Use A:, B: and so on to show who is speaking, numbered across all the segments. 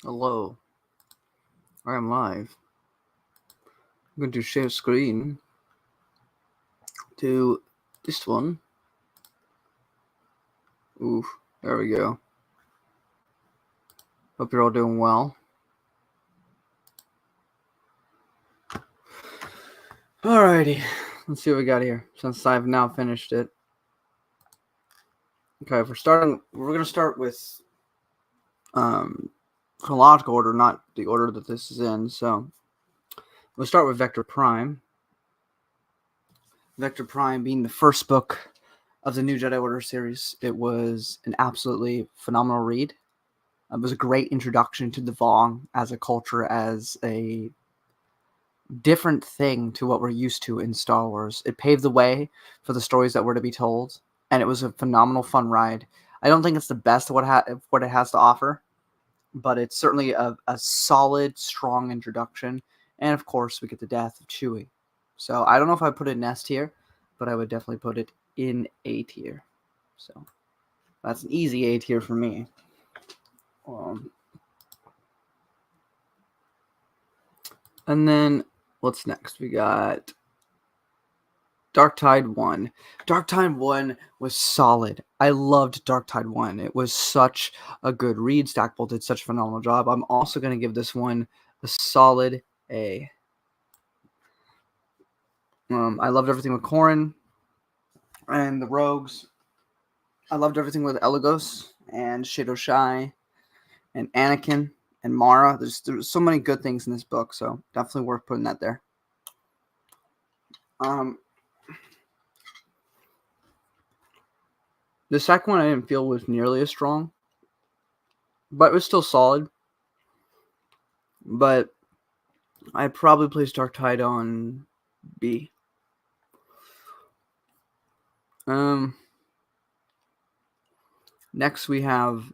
A: Hello, I am live. I'm going to share screen to this one. Ooh, there we go. Hope you're all doing well. Alrighty, let's see what we got here, since I've now finished it. Okay, we're going to start with chronological order, not the order that this is in. So we'll start with Vector Prime. Vector Prime being the first book of the New Jedi Order series. It was an absolutely phenomenal read. It was a great introduction to the Vong as a culture, as a different thing to what we're used to in Star Wars. It paved the way for the stories that were to be told, and it was a phenomenal, fun ride. I don't think it's the best of what it has to offer, but it's certainly a solid, strong introduction. And of course, we get the death of Chewie. So I don't know if I put it in S tier, but I would definitely put it in A tier. So that's an easy A tier for me. And then what's next? We got Dark Tide 1. Dark Tide 1 was solid. I loved Dark Tide 1. It was such a good read. Stackpole did such a phenomenal job. I'm also going to give this one a solid A. I loved everything with Corrin and the Rogues. I loved everything with Elagos and Shadow Shy and Anakin and Mara. There's so many good things in this book, so definitely worth putting that there. The second one I didn't feel was nearly as strong, but it was still solid. But I'd probably place Dark Tide on B. Next we have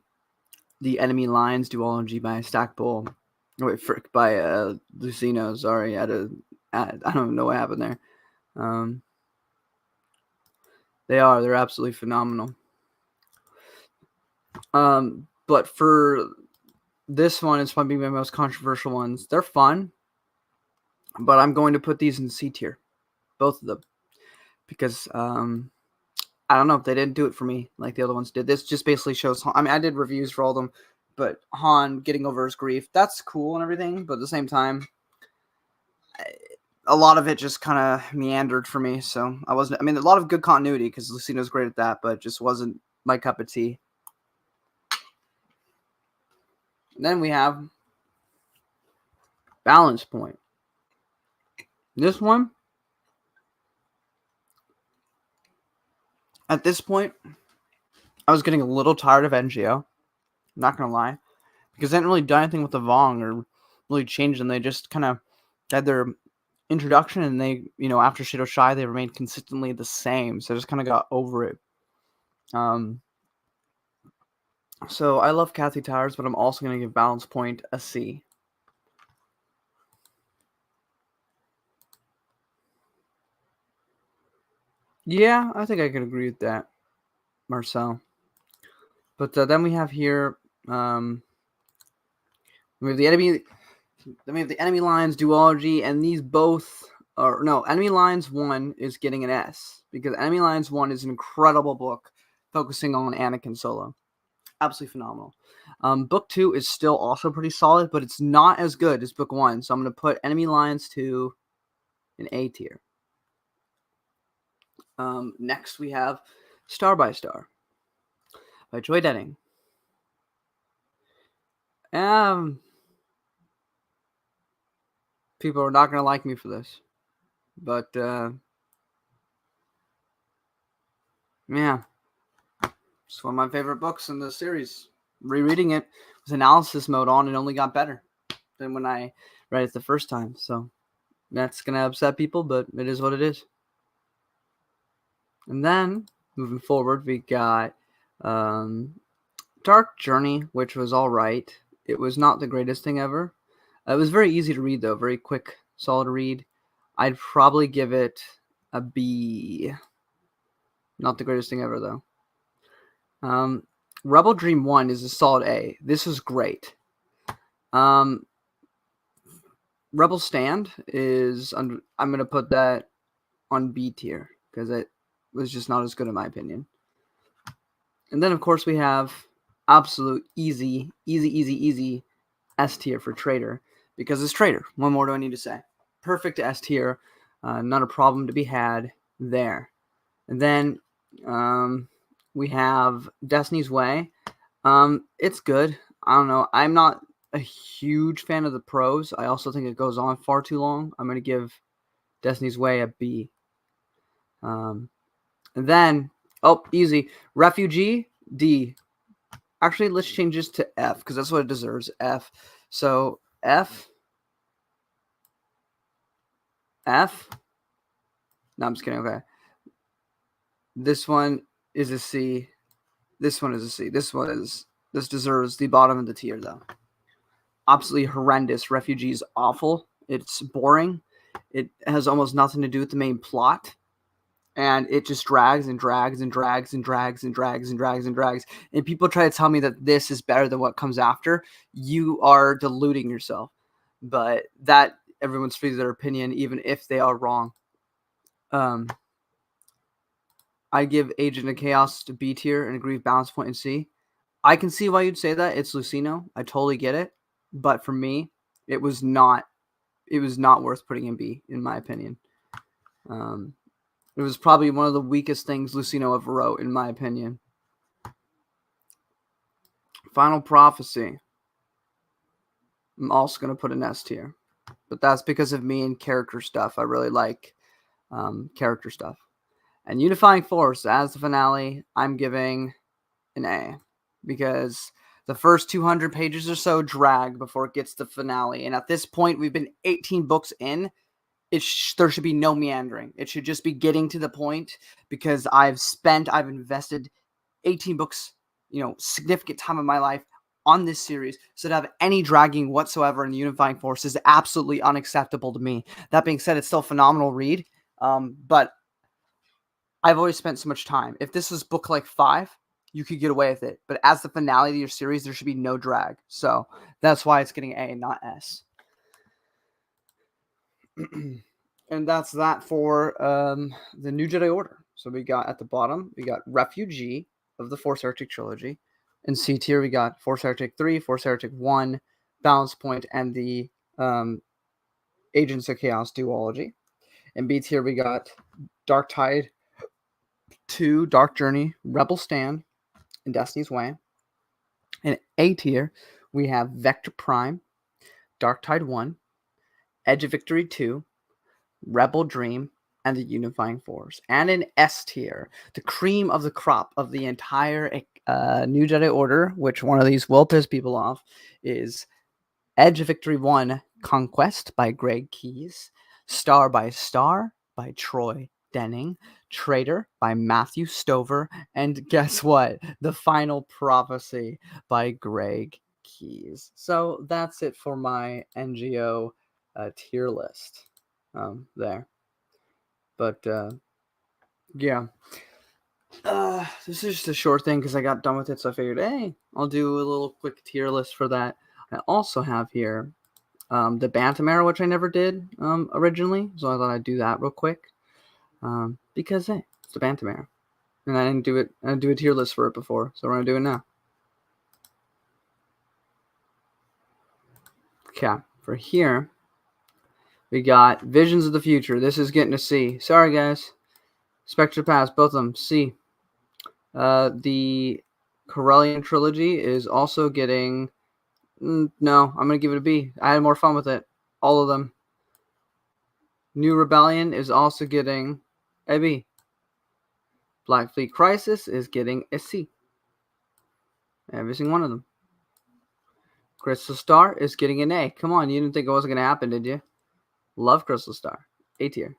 A: the Enemy Lines duology by Stackpole. Wait, frick, by Lucino. Sorry, I don't know what happened there. They're absolutely phenomenal. But for this one, it's probably my most controversial ones. They're fun, but I'm going to put these in C tier, both of them, because I don't know if they didn't do it for me like the other ones did. This just basically shows. I mean, I did reviews for all of them, but Han getting over his grief, that's cool and everything, but at the same time, a lot of it just kind of meandered for me. So I wasn't. I mean, a lot of good continuity because Lucino's great at that, but it just wasn't my cup of tea. And then we have Balance Point. This one, at this point, I was getting a little tired of NJO. I'm not gonna lie, because they didn't really do anything with the Vong or really changed them. They just kind of had their introduction, and they, after Shadow Shy, they remained consistently the same. So I just kind of got over it. So I love Kathy Towers, but I'm also going to give Balance Point a C. Yeah, I think I could agree with that, Marcel. But then we have here, we have the enemy. Then we have the Enemy Lines duology, and these both are Enemy Lines 1 is getting an S because Enemy Lines 1 is an incredible book focusing on Anakin Solo. Absolutely phenomenal. Book 2 is still also pretty solid, but it's not as good as book 1. So I'm going to put Enemy Lines 2 in A tier. Next we have Star by Star by Joy Denning. People are not going to like me for this, but yeah, it's one of my favorite books in the series. Rereading it with analysis mode on, it only got better than when I read it the first time. So that's going to upset people, but it is what it is. And then moving forward, we got Dark Journey, which was all right. It was not the greatest thing ever. It was very easy to read, though. Very quick, solid read. I'd probably give it a B. Not the greatest thing ever, though. Rebel Dream 1 is a solid A. This was great. Rebel Stand is I'm going to put that on B tier because it was just not as good in my opinion. And then, of course, we have absolute easy S tier for Trader because it's Trader. What more do I need to say? Perfect S tier. Not a problem to be had there. And then we have Destiny's Way. It's good. I don't know. I'm not a huge fan of the prose. I also think it goes on far too long. I'm going to give Destiny's Way a B. And then, easy. Refugee, D. Actually, let's change this to F because that's what it deserves, F. So, F. No, I'm just kidding. Okay. This one is a C. This one is a C. This deserves the bottom of the tier, though. Absolutely horrendous. Refugee is awful. It's boring. It has almost nothing to do with the main plot. And it just drags and drags and drags and drags and drags and drags and drags. And people try to tell me that this is better than what comes after. You are deluding yourself. But that everyone's free to their opinion, even if they are wrong. I give Agent of Chaos to B tier and Aggrieved Balance Point in C. I can see why you'd say that. It's Lucino. I totally get it. But for me, it was not worth putting in B, in my opinion. It was probably one of the weakest things Lucino ever wrote, in my opinion. Final Prophecy. I'm also going to put an S tier. But that's because of me and character stuff. I really like character stuff. And Unifying Force, as the finale, I'm giving an A. Because the first 200 pages or so drag before it gets to the finale. And at this point, we've been 18 books in. There should be no meandering. It should just be getting to the point because I've invested 18 books, significant time of my life on this series. So to have any dragging whatsoever in the Unifying Force is absolutely unacceptable to me. That being said, it's still a phenomenal read. But I've always spent so much time. If this was book like 5, you could get away with it. But as the finale of your series, there should be no drag. So that's why it's getting A, not S. And that's that for the New Jedi Order. So we got at the bottom, we got Refugee of the Force Heretic Trilogy. In C tier, we got Force Heretic 3, Force Heretic 1, Balance Point, and the Agents of Chaos duology. In B tier, we got Dark Tide 2, Dark Journey, Rebel Stand, and Destiny's Way. In A tier, we have Vector Prime, Dark Tide 1, Edge of Victory 2, Rebel Dream, and the Unifying Force. And in S tier, the cream of the crop of the entire New Jedi Order, which one of these will piss people off, is Edge of Victory 1, Conquest by Greg Keyes, Star by Star by Troy Denning, Traitor by Matthew Stover, and guess what? The Final Prophecy by Greg Keyes. So that's it for my NJO tier list there. But yeah. This is just a short thing because I got done with it, so I figured, hey, I'll do a little quick tier list for that. I also have here the Bantam era, which I never did originally, so I thought I'd do that real quick because, hey, it's the Bantam era. And I didn't do it. I didn't do a tier list for it before, so we're going to do it now. Okay, for here, we got Visions of the Future. This is getting a C. Sorry, guys. Spectre Past, both of them, C. The Corellian trilogy is also getting... no, I'm going to give it a B. I had more fun with it. All of them. New Rebellion is also getting a B. Black Fleet Crisis is getting a C. Every single one of them. Crystal Star is getting an A. Come on, you didn't think it wasn't going to happen, did you? Love Crystal Star. A tier.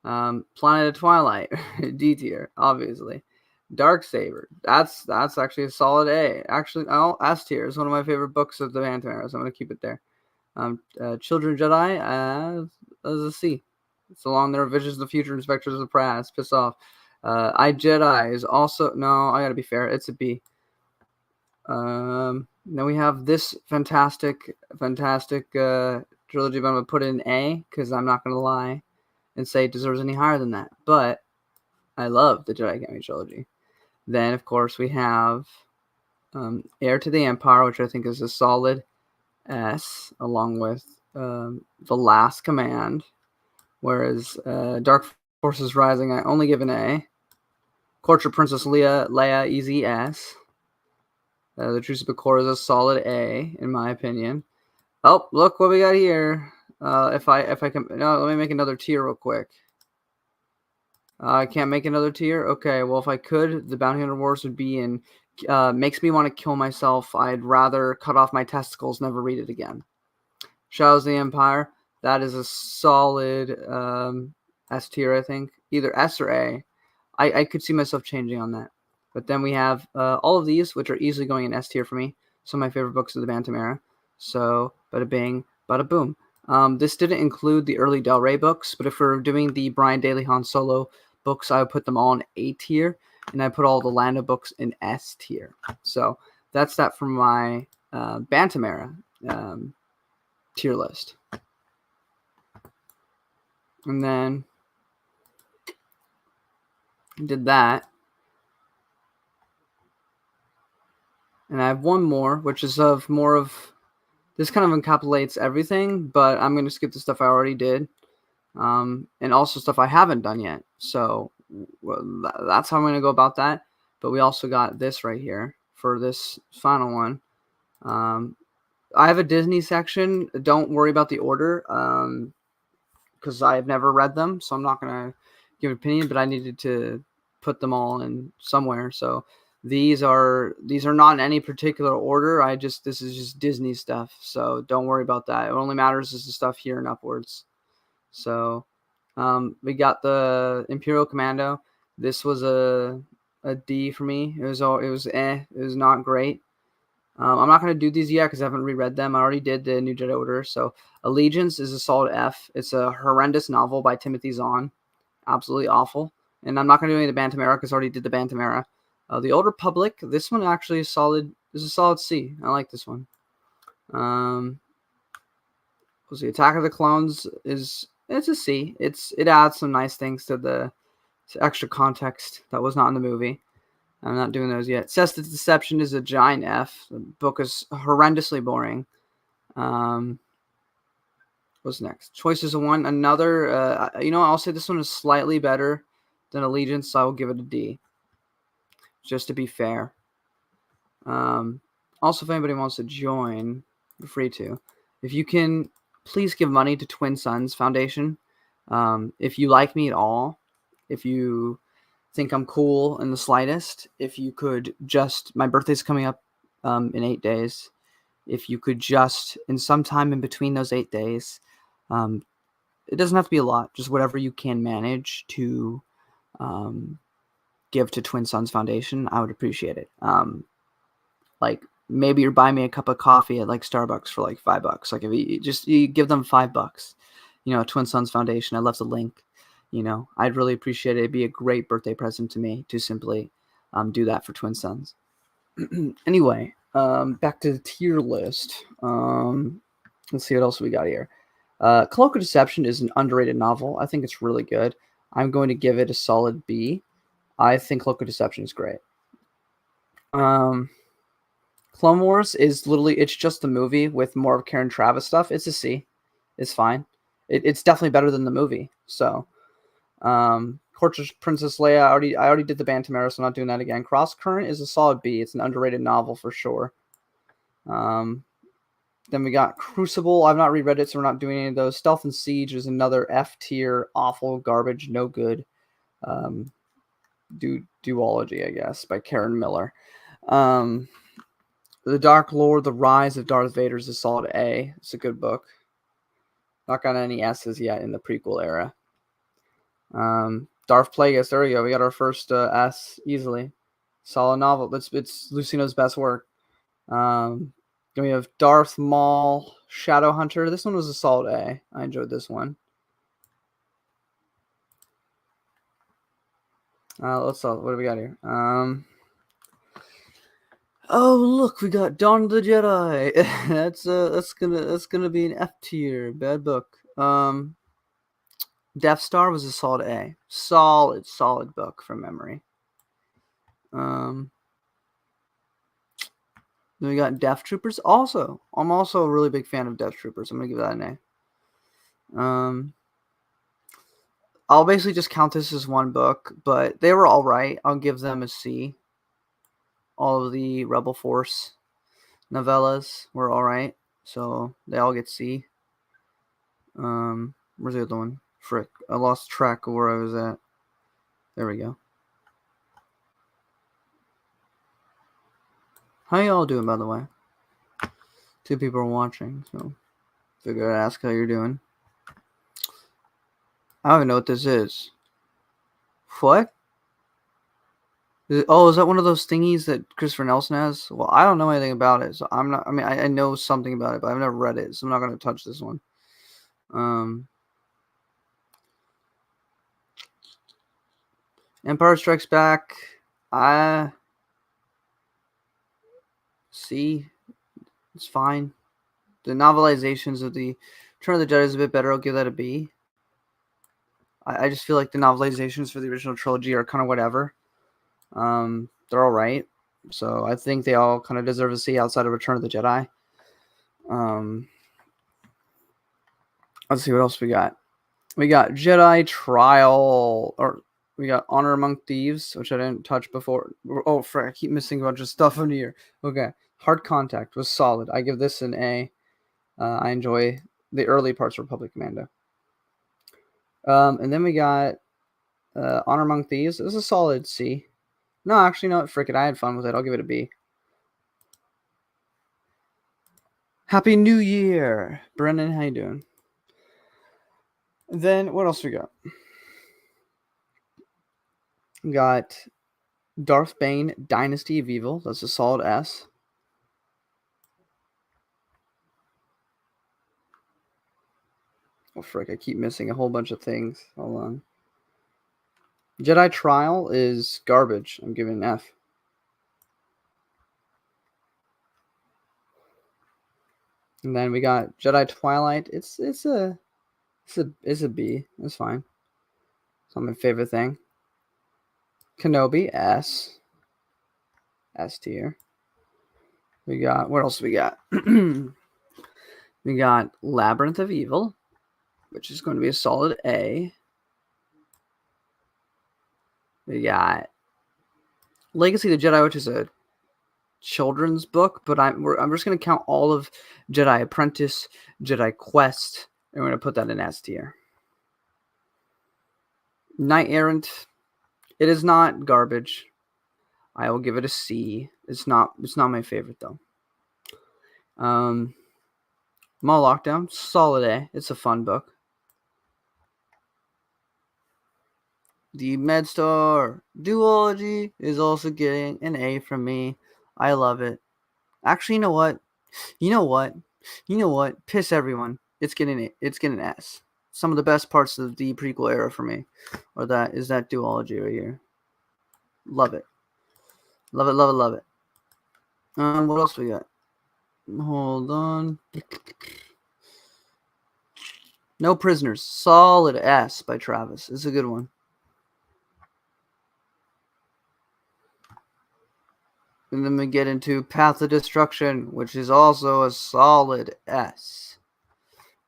A: Planet of Twilight. D tier, obviously. Darksaber. That's actually a solid A. Actually, S tier is one of my favorite books of the Bantam era, so I'm going to keep it there. Children of Jedi as a C. It's along there. Visions of the Future and Spectres of the Past. Piss off. I Jedi is also... no, I got to be fair. It's a B. Then we have this fantastic trilogy, but I'm going to put it in A because I'm not going to lie and say it deserves any higher than that. But I love the Jedi Academy trilogy. Then, of course, we have Heir to the Empire, which I think is a solid S, along with The Last Command. Whereas Dark Forces Rising, I only give an A. Courtship Princess Leia, easy S. The Truce of Bakor is a solid A, in my opinion. Oh, look what we got here. If I can, no, let me make another tier real quick. I can't make another tier? Okay, well, if I could, the Bounty Hunter Wars would be in, makes me want to kill myself. I'd rather cut off my testicles, never read it again. Shadows of the Empire, that is a solid S tier, I think. Either S or A. I could see myself changing on that. But then we have all of these, which are easily going in S tier for me. Some of my favorite books of the Bantam era. So, bada bing, bada boom. This didn't include the early Del Rey books, but if we're doing the Brian Daley Han Solo books, I would put them all in A tier, and I put all the Lando books in S tier. So that's that for my Bantam era tier list. And then did that. And I have one more, which is of more of, this kind of encapsulates everything, but I'm going to skip the stuff I already did. And also stuff I haven't done yet. So that's how I'm going to go about that. But we also got this right here for this final one. I have a Disney section. Don't worry about the order because I've never read them. So I'm not going to give an opinion, but I needed to put them all in somewhere. So these are not in any particular order. This is just Disney stuff. So don't worry about that. It only matters is the stuff here and upwards. So we got the Imperial Commando. This was a D for me. It was not great. I'm not going to do these yet because I haven't reread them. I already did the New Jedi Order. So Allegiance is a solid F. It's a horrendous novel by Timothy Zahn. Absolutely awful. And I'm not going to do any of the Bantam era because I already did the Bantam era. The Old Republic, this one actually is solid. This is a solid C. I like this one. Was the Attack of the Clones it's a C. It adds some nice things to the extra context that was not in the movie. I'm not doing those yet. Cessna Deception is a giant F. The book is horrendously boring. What's next? Choices of One. Another, I'll say this one is slightly better than Allegiance, so I will give it a D. Just to be fair. Also, if anybody wants to join, you're free to. If you can, please give money to Twin Sons Foundation. If you like me at all, if you think I'm cool in the slightest, if you could just, my birthday's coming up in 8 days. If you could just, in some time in between those 8 days, it doesn't have to be a lot, just whatever you can manage to give to Twin Sons Foundation, I would appreciate it. Like maybe you're buying me a cup of coffee at like Starbucks for like $5. Like if you give them $5, Twin Sons Foundation. I left the link. I'd really appreciate it. It'd be a great birthday present to me to simply do that for Twin Sons. Anyway, back to the tier list. Let's see what else we got here. Cloak of Deception is an underrated novel. I think it's really good. I'm going to give it a solid B. I think Cloak of Deception is great. Clone Wars is literally, it's just the movie with more of Karen Travis stuff. It's a C. It's fine. It's definitely better than the movie. So, Courtship Princess Leia, I already did the Bantam era, so I'm not doing that again. Cross Current is a solid B. It's an underrated novel for sure. Then we got Crucible. I've not reread it, so we're not doing any of those. Stealth and Siege is another F tier, awful, garbage, no good. Duology, I guess, by Karen Miller. The Dark Lord, The Rise of Darth Vader is a solid A. It's a good book. Not got any S's yet in the prequel era. Darth Plagueis, there we go. We got our first S easily. Solid novel. It's Lucino's best work. Then we have Darth Maul, Shadowhunter. This one was a solid A. I enjoyed this one. What do we got here? Oh look, we got Dawn of the Jedi. That's gonna be an F tier. Bad book. Death Star was a solid A. Solid book from memory. Then we got Death Troopers. Also, I'm also a really big fan of Death Troopers. I'm gonna give that an A. I'll basically just count this as one book, but they were all right. I'll give them a C. All of the Rebel Force novellas were all right, so they all get C. Where's the other one? Frick, I lost track of where I was at. There we go. How y'all doing, by the way? 2 people are watching, so figured I'd ask how you're doing. I don't even know what this is. What? Is that one of those thingies that Christopher Nelson has? Well, I don't know anything about it, so I'm not. I mean, I know something about it, but I've never read it, so I'm not going to touch this one. Empire Strikes Back. See, it's fine. The novelizations of the Return of the Jedi is a bit better. I'll give that a B. I just feel like the novelizations for the original trilogy are kind of whatever. They're all right. So I think they all kind of deserve a C outside of Return of the Jedi. Let's see what else we got. We got Jedi Trial, or we got Honor Among Thieves, which I didn't touch before. Oh, frick, I keep missing a bunch of stuff in here. Okay. Hard Contact was solid. I give this an A. I enjoy the early parts of Republic Commando. And then we got Honor Among Thieves. It was a solid C. No, actually, no, frick it. I had fun with it. I'll give it a B. Happy New Year, Brennan. How you doing? Then what else we got? We got Darth Bane, Dynasty of Evil. That's a solid S. Oh, frick, I keep missing a whole bunch of things. Hold on. Jedi Trial is garbage. I'm giving an F. And then we got Jedi Twilight. It's a B. It's fine. It's not my favorite thing. Kenobi, S. S tier. We got, what else we got? We got Labyrinth of Evil, which is going to be a solid A. We got Legacy of the Jedi, which is a children's book, but I'm just going to count all of Jedi Apprentice, Jedi Quest, and we're going to put that in S tier. Knight Errant, it is not garbage. I will give it a C. It's not my favorite though. Maul Lockdown, solid A. It's a fun book. The MedStar Duology is also getting an A from me. I love it. Actually, you know what? You know what? Piss everyone. It's getting an S. Some of the best parts of the prequel era for me are that duology right here. Love it. Love it, love it, love it. What else we got? Hold on. No Prisoners. Solid S by Travis. It's a good one. And then we get into Path of Destruction, which is also a solid S.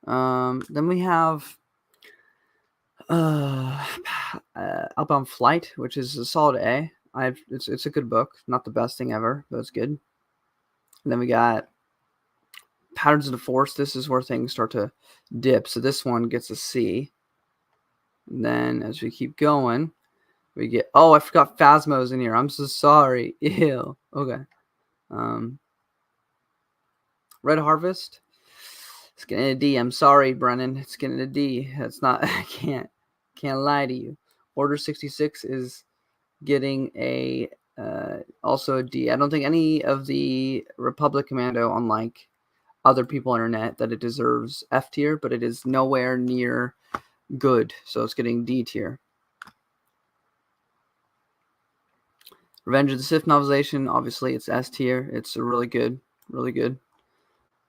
A: Then we have Outbound Flight, which is a solid A. It's a good book. Not the best thing ever, but it's good. And then we got Patterns of the Force. This is where things start to dip. So this one gets a C. And then as we keep going, we get, oh, I forgot Phasmo's in here. I'm so sorry. Ew. Okay. Red Harvest. It's getting a D. I'm sorry, Brennan. It's getting a D. That's not, I can't lie to you. Order 66 is getting a also a D. I don't think any of the Republic Commando, unlike other people on the internet, that it deserves F tier, but it is nowhere near good. So it's getting D tier. Revenge of the Sith novelization, obviously it's S tier. It's really good, really good.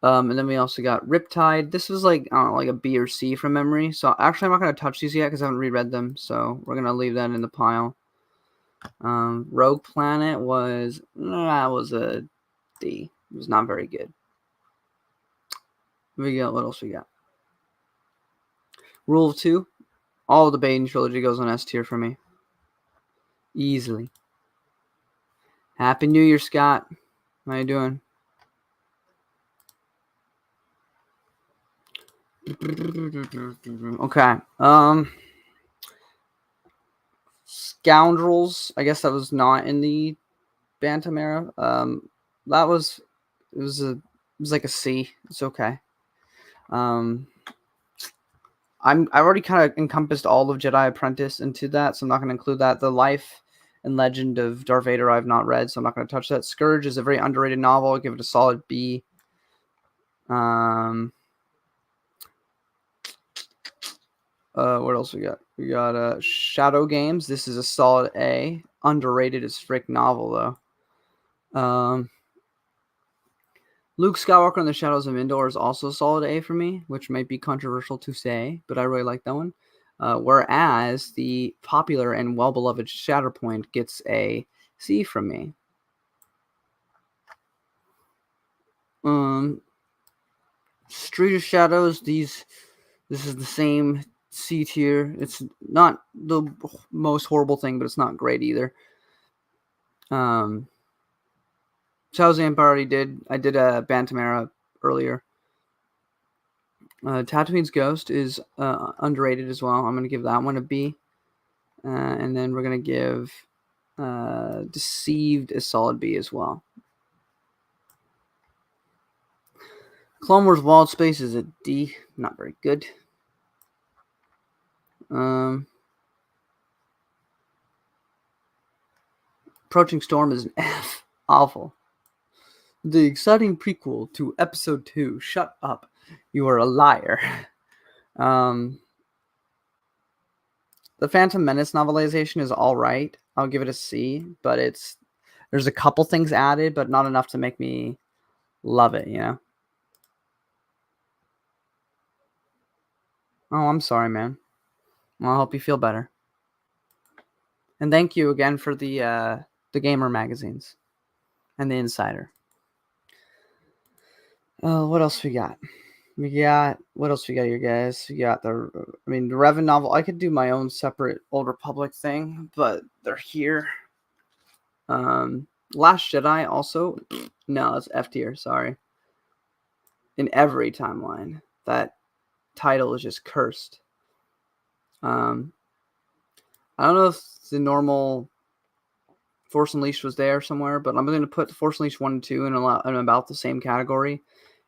A: And then we also got Riptide. This was like, I don't know, like a B or C from memory. So actually, I'm not going to touch these yet because I haven't reread them. So we're going to leave that in the pile. Rogue Planet was a D. It was not very good. What else we got? Rule of Two. All of the Bane trilogy goes on S tier for me. Easily. Happy New Year, Scott. How you doing? Okay. Scoundrels. I guess that was not in the Bantam era. That was it was like a C. It's okay. I've already kind of encompassed all of Jedi Apprentice into that, so I'm not going to include that. The Life and Legend of Darth Vader I've not read, so I'm not going to touch that. Scourge is a very underrated novel. I'll give it a solid B. What else we got? We got Shadow Games. This is a solid A. Underrated as frick novel though. Luke Skywalker and the Shadows of Endor is also a solid A for me, which might be controversial to say, but I really like that one. Whereas the popular and well-beloved Shatterpoint gets a C from me. Street of Shadows, this is the same C tier. It's not the most horrible thing, but it's not great either. Shadows of the Empire already did. I did a Bantamera earlier. Tatooine's Ghost is underrated as well. I'm going to give that one a B. And then we're going to give Deceived a solid B as well. Clone Wars Wild Space is a D. Not very good. Approaching Storm is an F. Awful. The exciting prequel to Episode 2. Shut up. You are a liar. The Phantom Menace novelization is all right. I'll give it a C, but there's a couple things added, but not enough to make me love it, you know? Oh, I'm sorry, man. Well, I'll help you feel better. And thank you again for the Gamer magazines and the Insider. What else we got? What else we got here, guys? We got the Revan novel. I could do my own separate Old Republic thing, but they're here. Last Jedi also. No, it's F tier. Sorry. In every timeline, that title is just cursed. I don't know if the normal Force Unleashed was there somewhere, but I'm going to put Force Unleashed 1 and 2 in about the same category,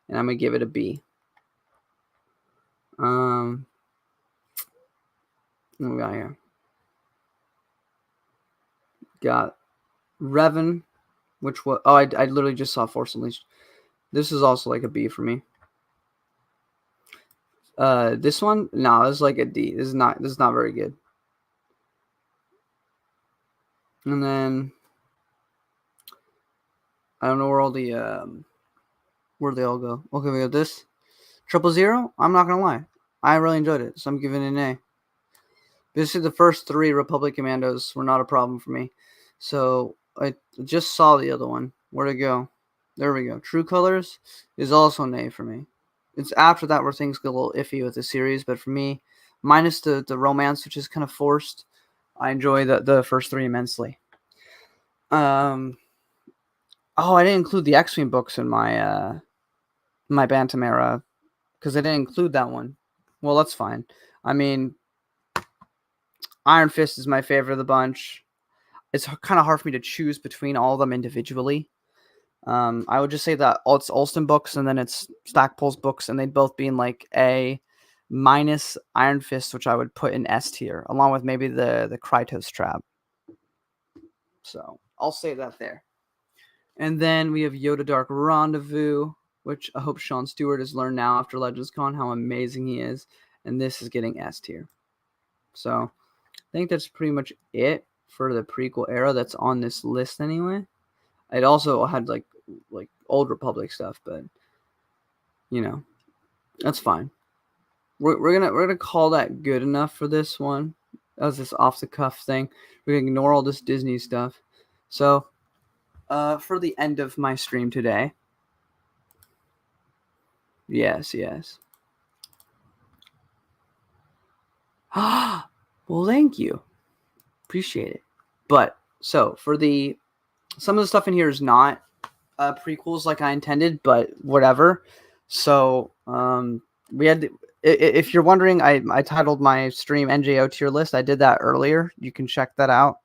A: and I'm going to give it a B. What we got here? Got Revan, which was... Oh, I literally just saw Force Unleashed. This is also like a B for me. This one? No, it's like a D. This is not very good. And then... I don't know where all the... where they all go. Okay, we got this. 000? I'm not going to lie. I really enjoyed it, so I'm giving it an A. Basically, the first 3 Republic Commandos were not a problem for me. So, I just saw the other one. Where'd it go? There we go. True Colors is also an A for me. It's after that where things get a little iffy with the series, but for me, minus the romance, which is kind of forced, I enjoy the first 3 immensely. Oh, I didn't include the X-Wing books in my my Bantam era because I didn't include that one. Well, that's fine. I mean, Iron Fist is my favorite of the bunch. It's kind of hard for me to choose between all of them individually. I would just say that it's Olsen books and then it's Stackpole's books, and they'd both be in like A minus Iron Fist, which I would put in S tier, along with maybe the Krytos trap. So I'll say that there. And then we have Yoda Dark Rendezvous, which I hope Sean Stewart has learned now after Legends Con how amazing he is. And this is getting S tier. So I think that's pretty much it. for the prequel era that's on this list anyway. It also had like Old Republic stuff, but you know, that's fine. We're gonna call that good enough for this one. That was this off the cuff thing. We're gonna ignore all this Disney stuff. So, for the end of my stream today, yes. Well, thank you, appreciate it. But so for some of the stuff in here is not prequels like I intended, but whatever. So we had. If you're wondering, I titled my stream NJO Tier List. I did that earlier. You can check that out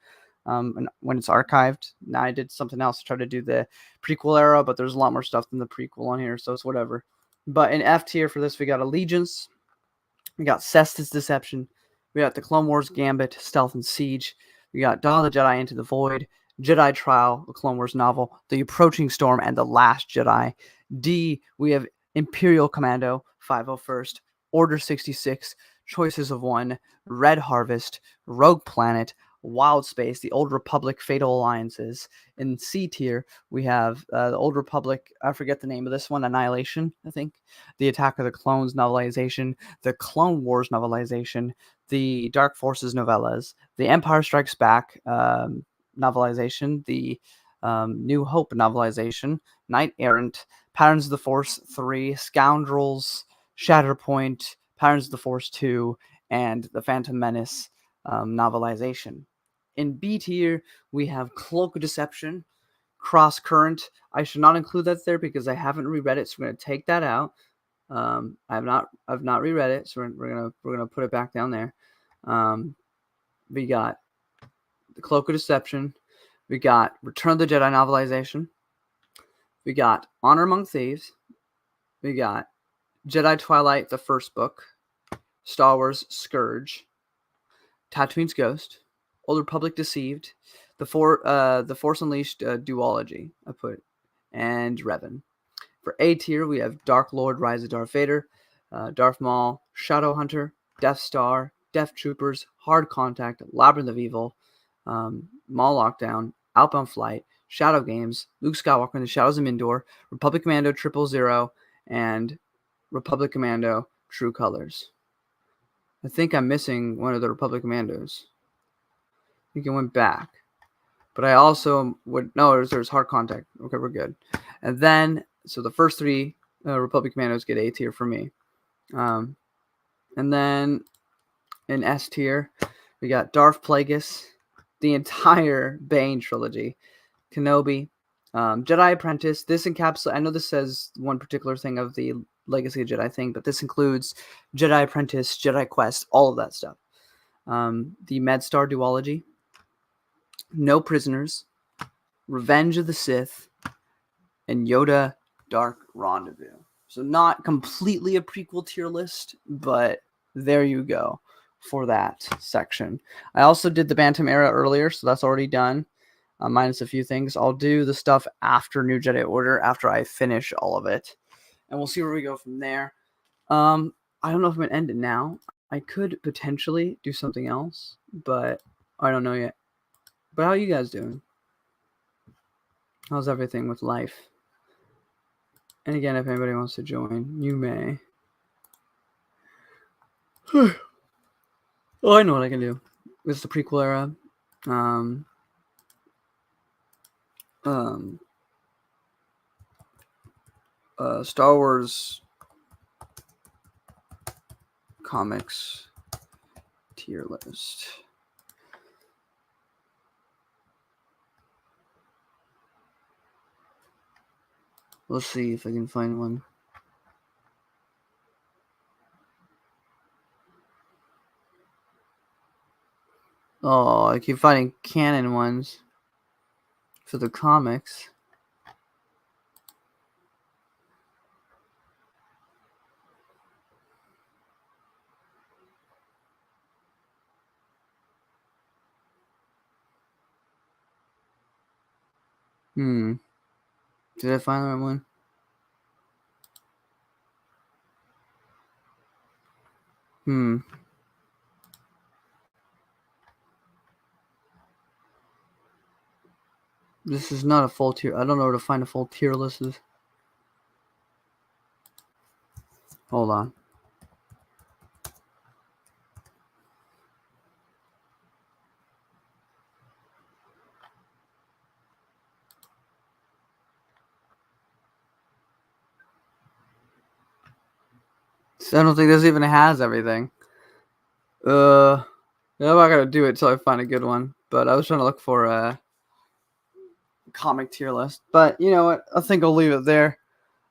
A: when it's archived. Now I did something else to try to do the prequel era, but there's a lot more stuff than the prequel on here, so it's whatever. But in F tier for this, we got Allegiance, we got Cestus Deception, we got the Clone Wars Gambit, Stealth and Siege, we got Dawn of the Jedi Into the Void, Jedi Trial, a Clone Wars novel, The Approaching Storm, and The Last Jedi. D, we have Imperial Commando, 501st, Order 66, Choices of One, Red Harvest, Rogue Planet, Wild Space, The Old Republic, Fatal Alliances. In C tier, we have the Old Republic, I forget the name of this one, Annihilation, I think, the Attack of the Clones novelization, the Clone Wars novelization, the Dark Forces novellas, the Empire Strikes Back novelization, the New Hope novelization, Knight Errant, Patterns of the Force 3, Scoundrels, Shatterpoint, Patterns of the Force 2, and the Phantom Menace novelization. In B tier, we have Cloak of Deception, Cross Current. I should not include that there because I haven't reread it, so we're going to take that out. I've not reread it, so we're gonna put it back down there. We got the Cloak of Deception. We got Return of the Jedi novelization. We got Honor Among Thieves. We got Jedi Twilight, the first book. Star Wars Scourge. Tatooine's Ghost. Old Republic Deceived. The Force Unleashed duology, I put, and Revan. For A tier, we have Dark Lord, Rise of Darth Vader, Darth Maul, Shadow Hunter, Death Star, Death Troopers, Hard Contact, Labyrinth of Evil, Maul Lockdown, Outbound Flight, Shadow Games, Luke Skywalker and the Shadows of Mindor, Republic Commando 000, and Republic Commando True Colors. I think I'm missing one of the Republic Commandos. I think it went back. But I also would... No, there's Hard Contact. Okay, we're good. And then... So the first three Republic Commandos get A tier for me. And then in S tier, we got Darth Plagueis, the entire Bane trilogy, Kenobi, Jedi Apprentice. This encapsulates... I know this says one particular thing of the Legacy of Jedi thing, but this includes Jedi Apprentice, Jedi Quest, all of that stuff. The MedStar duology, No Prisoners, Revenge of the Sith, and Yoda Dark Rendezvous. So not completely a prequel tier list, but there you go for that section. I also did the Bantam era earlier, so that's already done, minus a few things. I'll do the stuff after New Jedi Order, after I finish all of it, and we'll see where we go from there. I don't know if I'm going to end it now. I could potentially do something else, but I don't know yet. But how are you guys doing? How's everything with life? And again, if anybody wants to join, you may. Oh, I know what I can do. This is the prequel era. Star Wars comics tier list. Let's see if I can find one. Oh, I keep finding canon ones for the comics. Did I find the right one? This is not a full tier. I don't know where to find a full tier list. Hold on. I don't think this even has everything. I'm not gonna do it till I find a good one. But I was trying to look for a comic tier list. But you know what? I think I'll leave it there.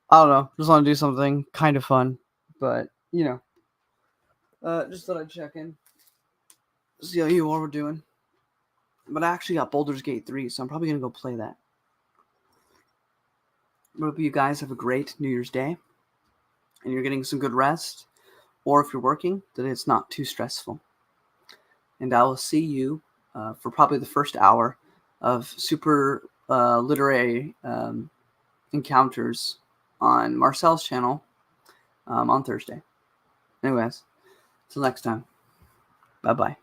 A: I don't know. Just want to do something kind of fun. But you know, just thought I'd check in, see how you all were doing. But I actually got Baldur's Gate 3, so I'm probably gonna go play that. I hope you guys have a great New Year's Day, and you're getting some good rest. Or if you're working, that it's not too stressful. And I will see you for probably the first hour of super literary encounters on Marcel's channel on Thursday. Anyways, till next time. Bye-bye.